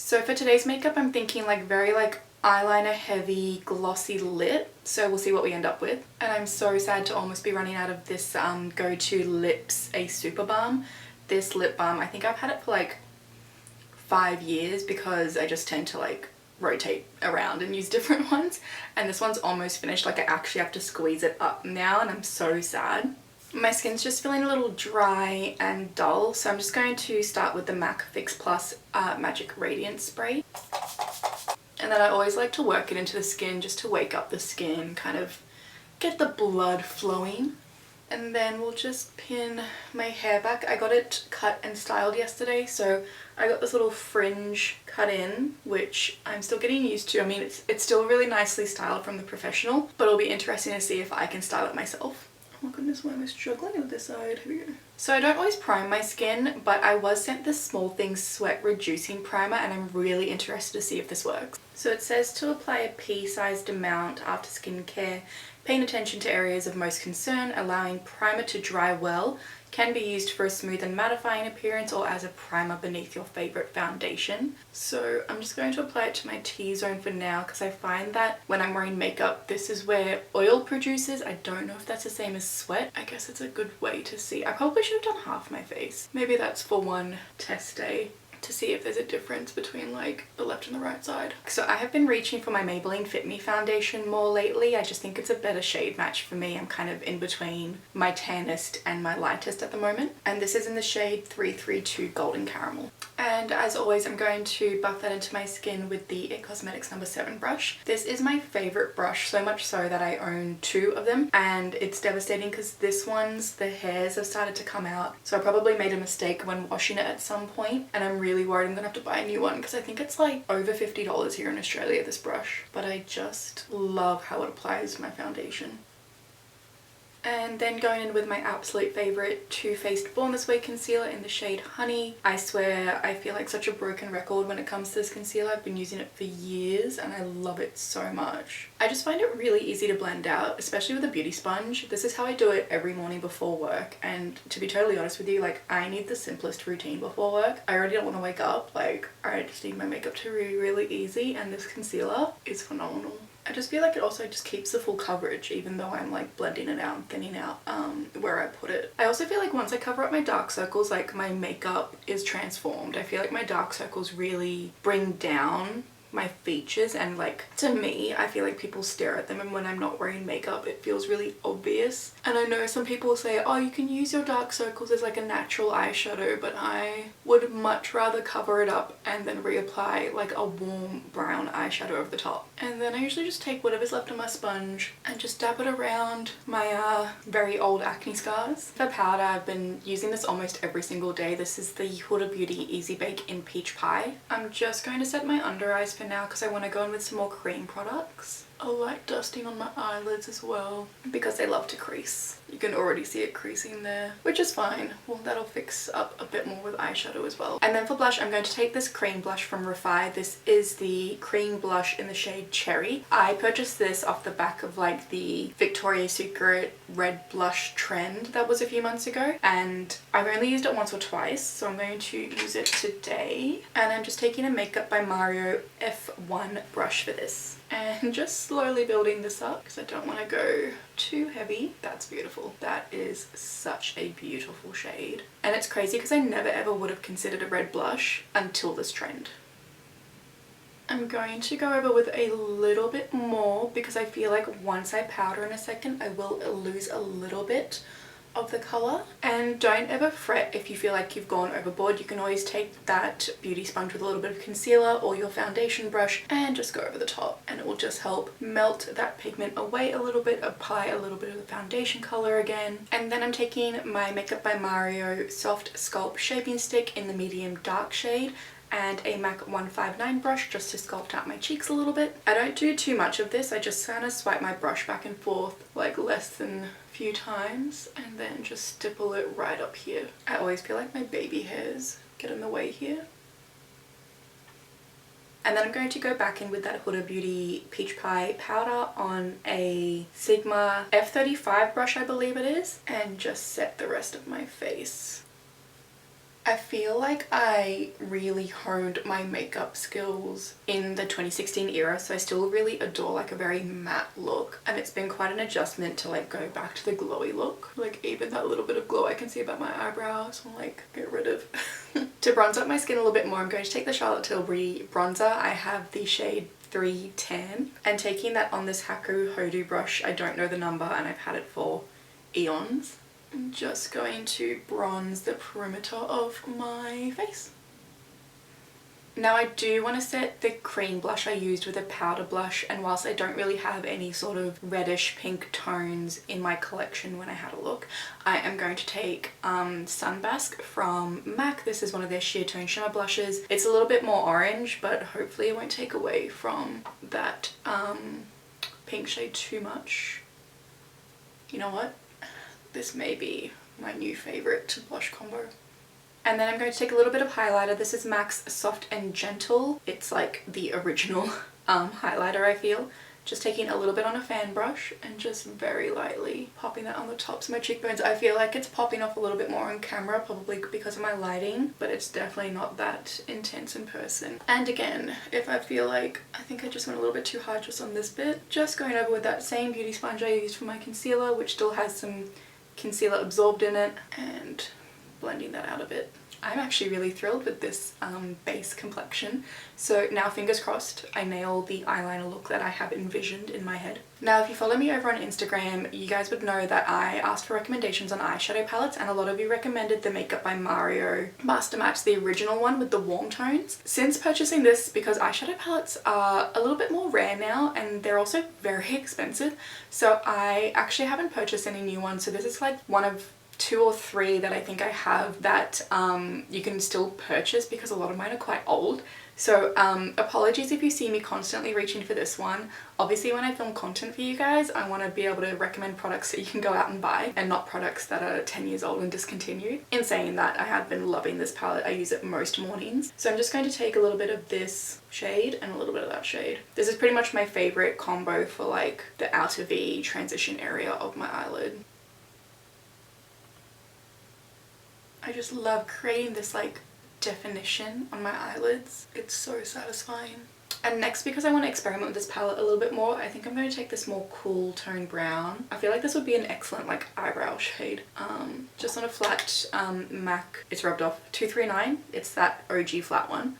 So for today's makeup, I'm thinking like very like eyeliner heavy glossy lip, so we'll see what we end up with. And I'm so sad to almost be running out of this Go-To Lips A Super Balm. This lip balm, I think I've had it for like 5 years because I just tend to like rotate around and use different ones, and this one's almost finished. Like I actually have to squeeze it up now and I'm so sad. My skin's just feeling a little dry and dull, so I'm just going to start with the MAC Fix Plus Magic Radiance Spray. And then I always like to work it into the skin just to wake up the skin, kind of get the blood flowing. And then we'll just pin my hair back. I got it cut and styled yesterday, so I got this little fringe cut in, which I'm still getting used to. I mean, it's still really nicely styled from the professional, but it'll be interesting to see if I can style it myself. Oh my goodness, why am I struggling with this side? Here we go. So I don't always prime my skin, but I was sent this Small Things Sweat Reducing Primer, and I'm really interested to see if this works. So it says to apply a pea-sized amount after skincare, paying attention to areas of most concern, allowing primer to dry well, can be used for a smooth and mattifying appearance or as a primer beneath your favorite foundation. So I'm just going to apply it to my T-zone for now, because I find that when I'm wearing makeup, this is where oil produces. I don't know if that's the same as sweat. I guess it's a good way to see. I probably should have done half my face. Maybe that's for one test day, to see if there's a difference between like the left and the right side. So I have been reaching for my Maybelline Fit Me foundation more lately. I just think it's a better shade match for me. I'm kind of in between my tannest and my lightest at the moment. And this is in the shade 332 Golden Caramel. And as always, I'm going to buff that into my skin with the IT Cosmetics No. 7 brush. This is my favorite brush, so much so that I own 2 of them, and it's devastating because this one's, the hairs have started to come out. So I probably made a mistake when washing it at some point, and I'm really worried I'm gonna have to buy a new one because I think it's like over $50 here in Australia, this brush. But I just love how it applies to my foundation. And then going in with my absolute favourite Too Faced Born This Way concealer in the shade Honey. I swear I feel like such a broken record when it comes to this concealer. I've been using it for years and I love it so much. I just find it really easy to blend out, especially with a beauty sponge. This is how I do it every morning before work, and to be totally honest with you, like I need the simplest routine before work. I already don't want to wake up, like I just need my makeup to be really easy, and this concealer is phenomenal. I just feel like it also just keeps the full coverage even though I'm like blending it out and thinning out where I put it. I also feel like once I cover up my dark circles, like my makeup is transformed. I feel like my dark circles really bring down my features, and like to me, I feel like people stare at them, and when I'm not wearing makeup it feels really obvious. And I know some people say, oh, you can use your dark circles as like a natural eyeshadow, but I would much rather cover it up and then reapply like a warm brown eyeshadow over the top. And then I usually just take whatever's left on my sponge and just dab it around my very old acne scars. For powder, I've been using this almost every single day. This is the Huda Beauty Easy Bake in Peach Pie. I'm just going to set my under eyes for now because I want to go in with some more cream products. I like dusting on my eyelids as well because they love to crease. You can already see it creasing there, which is fine. Well, that'll fix up a bit more with eyeshadow as well. And then for blush, I'm going to take this cream blush from Refy. This is the cream blush in the shade Cherry. I purchased this off the back of like the Victoria's Secret red blush trend that was a few months ago, and I've only used it once or twice, so I'm going to use it today. And I'm just taking a Makeup by Mario F1 brush for this and just slowly building this up because I don't want to go too heavy. That's beautiful. That is such a beautiful shade, and it's crazy because I never ever would have considered a red blush until this trend. I'm going to go over with a little bit more because I feel like once I powder in a second I will lose a little bit of the colour. And don't ever fret if you feel like you've gone overboard. You can always take that beauty sponge with a little bit of concealer or your foundation brush and just go over the top, and it will just help melt that pigment away a little bit, apply a little bit of the foundation colour again. And then I'm taking my Makeup by Mario Soft Sculpt Shaping Stick in the medium dark shade and a MAC 159 brush just to sculpt out my cheeks a little bit. I don't do too much of this. I just kind of swipe my brush back and forth like less than few times and then just stipple it right up here. I always feel like my baby hairs get in the way here. And then I'm going to go back in with that Huda Beauty Peach Pie powder on a Sigma F35 brush, I believe it is, and just set the rest of my face. I feel like I really honed my makeup skills in the 2016 era, so I still really adore like a very matte look, and it's been quite an adjustment to like go back to the glowy look. Like even that little bit of glow I can see about my eyebrows, I'll like get rid of. To bronze up my skin a little bit more, I'm going to take the Charlotte Tilbury bronzer. I have the shade 310, and taking that on this Haku Hodu brush, I don't know the number and I've had it for eons. I'm just going to bronze the perimeter of my face. Now I do want to set the cream blush I used with a powder blush, and whilst I don't really have any sort of reddish pink tones in my collection when I had a look, I am going to take Sunbasque from MAC. This is one of their sheer tone shimmer blushes. It's a little bit more orange, but hopefully it won't take away from that pink shade too much. You know what? This may be my new favourite blush combo. And then I'm going to take a little bit of highlighter. This is MAC's Soft and Gentle. It's like the original highlighter, I feel. Just taking a little bit on a fan brush and just very lightly popping that on the tops of my cheekbones. I feel like it's popping off a little bit more on camera, probably because of my lighting, but it's definitely not that intense in person. And again, if I feel like I think I just went a little bit too hard just on this bit, just going over with that same beauty sponge I used for my concealer, which still has some concealer absorbed in it, and blending that out a bit. I'm actually really thrilled with this base complexion. So now fingers crossed I nail the eyeliner look that I have envisioned in my head. Now if you follow me over on Instagram, you guys would know that I asked for recommendations on eyeshadow palettes, and a lot of you recommended the Makeup by Mario Master Match, the original one with the warm tones. Since purchasing this, because eyeshadow palettes are a little bit more rare now and they're also very expensive, so I actually haven't purchased any new ones. So this is like one of 2 or 3 that I think I have that you can still purchase, because a lot of mine are quite old. So apologies if you see me constantly reaching for this one. Obviously when I film content for you guys, I want to be able to recommend products that you can go out and buy, and not products that are 10 years old and discontinued. In saying that, I have been loving this palette. I use it most mornings. So I'm just going to take a little bit of this shade and a little bit of that shade. This is pretty much my favorite combo for like the outer V transition area of my eyelid. I just love creating this like definition on my eyelids. It's so satisfying. And next, because I want to experiment with this palette a little bit more, I think I'm going to take this more cool tone brown. I feel like this would be an excellent like eyebrow shade. Just on a flat MAC, it's rubbed off 239. It's that OG flat one.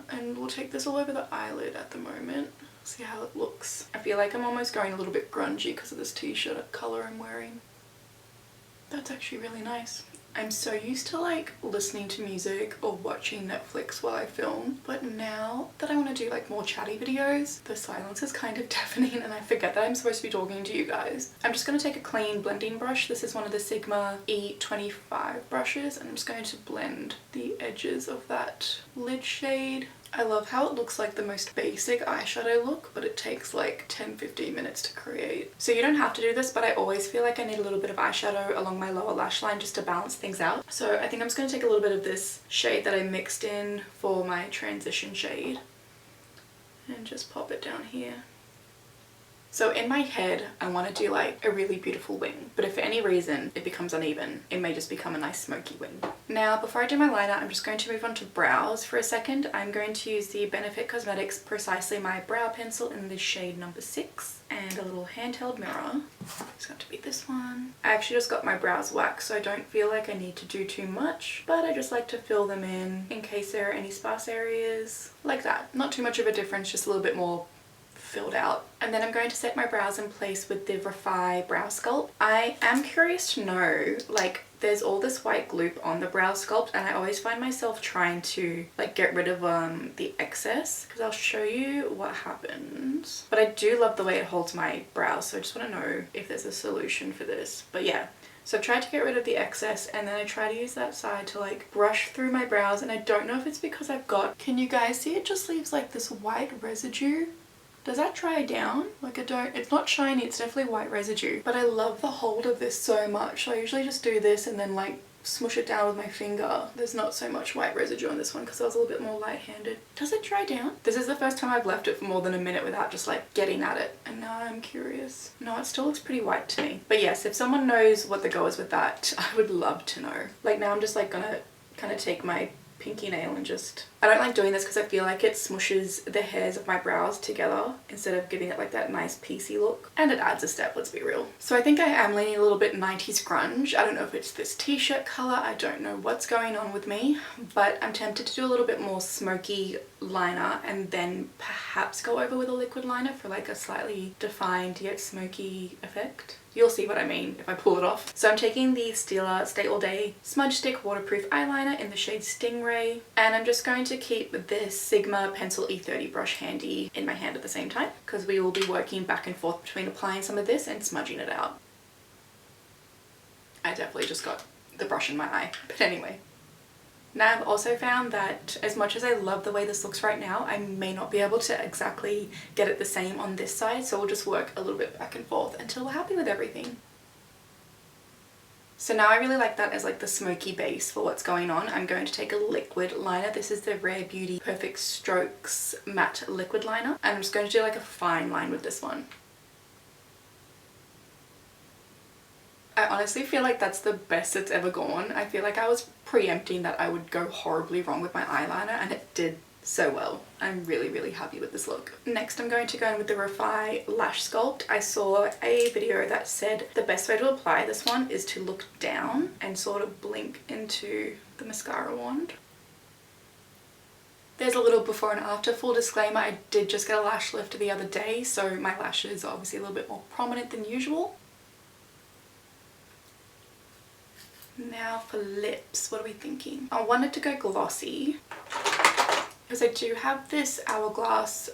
And we'll take this all over the eyelid at the moment. See how it looks. I feel like I'm almost going a little bit grungy because of this t-shirt colour I'm wearing. That's actually really nice. I'm so used to like listening to music or watching Netflix while I film, but now that I want to do like more chatty videos, the silence is kind of deafening and I forget that I'm supposed to be talking to you guys. I'm just going to take a clean blending brush. This is one of the Sigma E25 brushes, and I'm just going to blend the edges of that lid shade. I love how it looks like the most basic eyeshadow look, but it takes like 10-15 minutes to create. So you don't have to do this, but I always feel like I need a little bit of eyeshadow along my lower lash line just to balance things out. So I think I'm just going to take a little bit of this shade that I mixed in for my transition shade and just pop it down here. So in my head, I want to do like a really beautiful wing, but if for any reason it becomes uneven, it may just become a nice smoky wing. Now, before I do my liner, I'm just going to move on to brows for a second. I'm going to use the Benefit Cosmetics Precisely My Brow Pencil in the shade number 6 and a little handheld mirror. It's got to be this one. I actually just got my brows waxed, so I don't feel like I need to do too much, but I just like to fill them in case there are any sparse areas. Like that. Not too much of a difference, just a little bit more filled out. And then I'm going to set my brows in place with the Refy Brow Sculpt. I am curious to know, like, there's all this white gloop on the Brow Sculpt, and I always find myself trying to like get rid of the excess, because I'll show you what happens. But I do love the way it holds my brows, so I just want to know if there's a solution for this. But yeah, so I've tried to get rid of the excess, and then I try to use that side to like brush through my brows, and I don't know if it's because I've got, can you guys see it just leaves like this white residue? Does that dry down? Like it's not shiny, it's definitely white residue. But I love the hold of this so much. So I usually just do this and then like smush it down with my finger. There's not so much white residue on this one because I was a little bit more light-handed. Does it dry down? This is the first time I've left it for more than a minute without just like getting at it. And now I'm curious. No, it still looks pretty white to me. But yes, if someone knows what the go is with that, I would love to know. Like now I'm just like gonna kind of take my pinky nail and just... I don't like doing this because I feel like it smushes the hairs of my brows together instead of giving it like that nice piecey look. And it adds a step, let's be real. So I think I am leaning a little bit 90s grunge. I don't know if it's this t-shirt colour, I don't know what's going on with me, but I'm tempted to do a little bit more smoky liner and then perhaps go over with a liquid liner for like a slightly defined yet smoky effect. You'll see what I mean if I pull it off. So I'm taking the Stila Stay All Day Smudge Stick Waterproof Eyeliner in the shade Stingray, and I'm just going to keep this Sigma Pencil E30 brush handy in my hand at the same time because we will be working back and forth between applying some of this and smudging it out. I definitely just got the brush in my eye, but anyway. Now I've also found that as much as I love the way this looks right now, I may not be able to exactly get it the same on this side, so we'll just work a little bit back and forth until we're happy with everything. So now I really like that as like the smoky base for what's going on. I'm going to take a liquid liner. This is the Rare Beauty Perfect Strokes Matte Liquid Liner, and I'm just going to do like a fine line with this one. I honestly feel like that's the best it's ever gone. I feel like I was preempting that I would go horribly wrong with my eyeliner and it did so well. I'm really, really happy with this look. Next I'm going to go in with the Refy Lash Sculpt. I saw a video that said the best way to apply this one is to look down and sort of blink into the mascara wand. There's a little before and after. Full disclaimer, I did just get a lash lift the other day, so my lashes are obviously a little bit more prominent than usual. Now for lips, what are we thinking? I wanted to go glossy because I do have this Hourglass,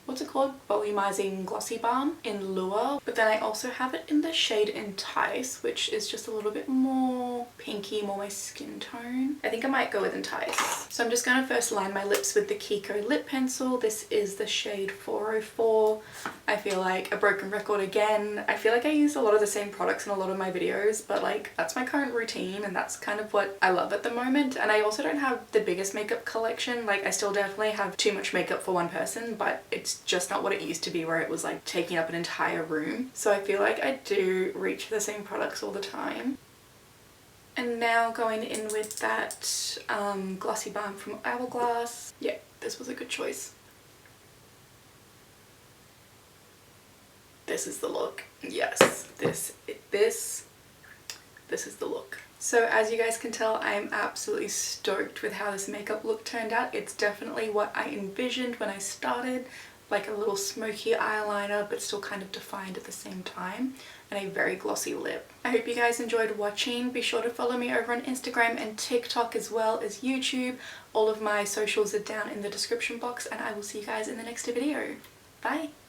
what's it called? Volumizing Glossy Balm in Lure, but then I also have it in the shade Entice, which is just a little bit more pinky, more my skin tone. I think I might go with Entice. So I'm just going to first line my lips with the KIKO lip pencil. This is the shade 404. I feel like a broken record again. I feel like I use a lot of the same products in a lot of my videos, but like that's my current routine and that's kind of what I love at the moment. And I also don't have the biggest makeup collection. Like I still definitely have too much makeup for one person, but it's just not what it used to be where it was like taking up an entire room. So I feel like I do reach for the same products all the time. And now going in with that glossy balm from Hourglass. Yeah, this was a good choice. This is the look. Yes, this is the look. So as you guys can tell, I'm absolutely stoked with how this makeup look turned out. It's definitely what I envisioned when I started, like a little smoky eyeliner but still kind of defined at the same time, and a very glossy lip. I hope you guys enjoyed watching. Be sure to follow me over on Instagram and TikTok as well as YouTube. All of my socials are down in the description box, and I will see you guys in the next video. Bye!